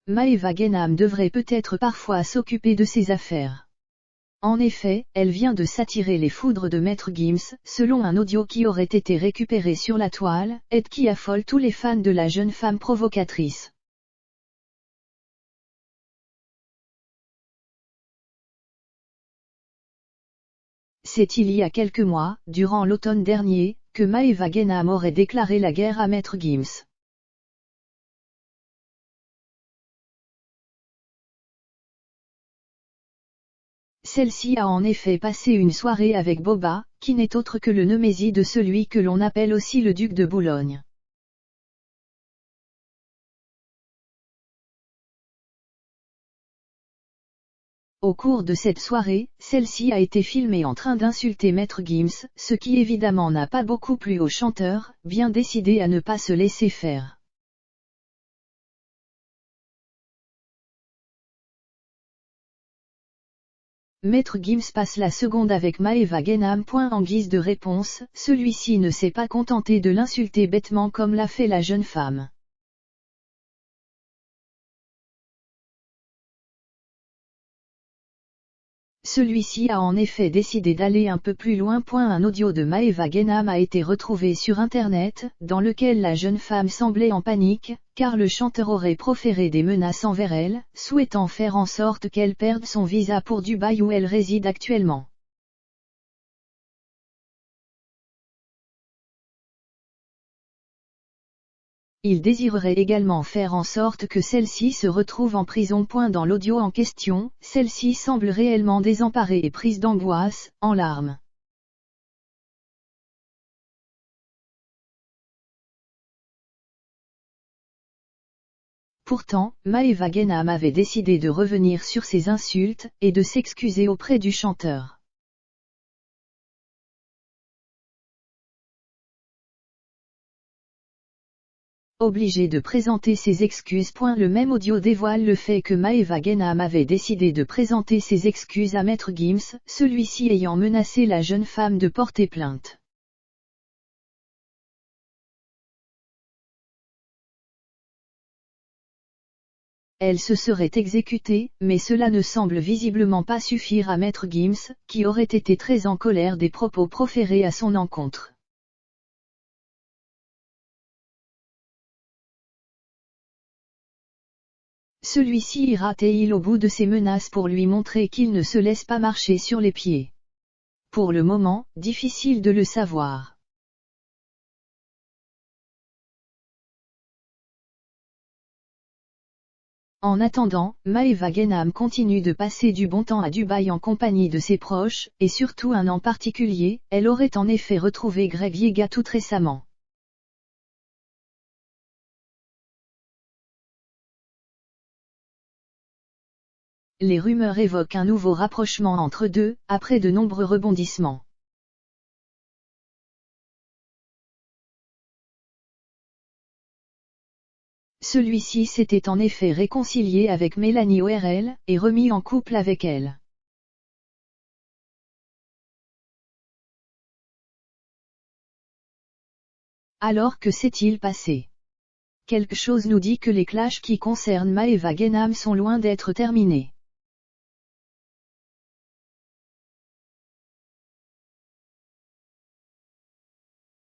Maeva Genam devrait peut-être parfois s'occuper de ses affaires. En effet, elle vient de s'attirer les foudres de Maître Gims, selon un audio qui aurait été récupéré sur la toile, et qui affole tous les fans de la jeune femme provocatrice. C'est il y a quelques mois, durant l'automne dernier, que Maeva Genam aurait déclaré la guerre à Maître Gims. Celle-ci a en effet passé une soirée avec Boba, qui n'est autre que le Némésis de celui que l'on appelle aussi le duc de Boulogne. Au cours de cette soirée, celle-ci a été filmée en train d'insulter Maître Gims, ce qui évidemment n'a pas beaucoup plu au chanteur, bien décidé à ne pas se laisser faire. Maître Gims passe la seconde avec Maeva Genam. En guise de réponse, celui-ci ne s'est pas contenté de l'insulter bêtement comme l'a fait la jeune femme. Celui-ci a en effet décidé d'aller un peu plus loin. Un audio de Maeva Genam a été retrouvé sur Internet, dans lequel la jeune femme semblait en panique, car le chanteur aurait proféré des menaces envers elle, souhaitant faire en sorte qu'elle perde son visa pour Dubaï où elle réside actuellement. Il désirerait également faire en sorte que celle-ci se retrouve en prison. Dans l'audio en question, celle-ci semble réellement désemparée et prise d'angoisse, en larmes. Pourtant, Maeva Genam avait décidé de revenir sur ses insultes, et de s'excuser auprès du chanteur. Obligé de présenter ses excuses. Le même audio dévoile le fait que Maeva Genam avait décidé de présenter ses excuses à Maître Gims, celui-ci ayant menacé la jeune femme de porter plainte. Elle se serait exécutée, mais cela ne semble visiblement pas suffire à Maître Gims, qui aurait été très en colère des propos proférés à son encontre. Celui-ci ira-t-il au bout de ses menaces pour lui montrer qu'il ne se laisse pas marcher sur les pieds? Pour le moment, difficile de le savoir. En attendant, Maeva Genam continue de passer du bon temps à Dubaï en compagnie de ses proches, et surtout un en particulier, elle aurait en effet retrouvé Greg Yega tout récemment. Les rumeurs évoquent un nouveau rapprochement entre deux, après de nombreux rebondissements. Celui-ci s'était en effet réconcilié avec Mélanie ORL, et remis en couple avec elle. Alors que s'est-il passé? Quelque chose nous dit que les clashs qui concernent Maeva Genam sont loin d'être terminés.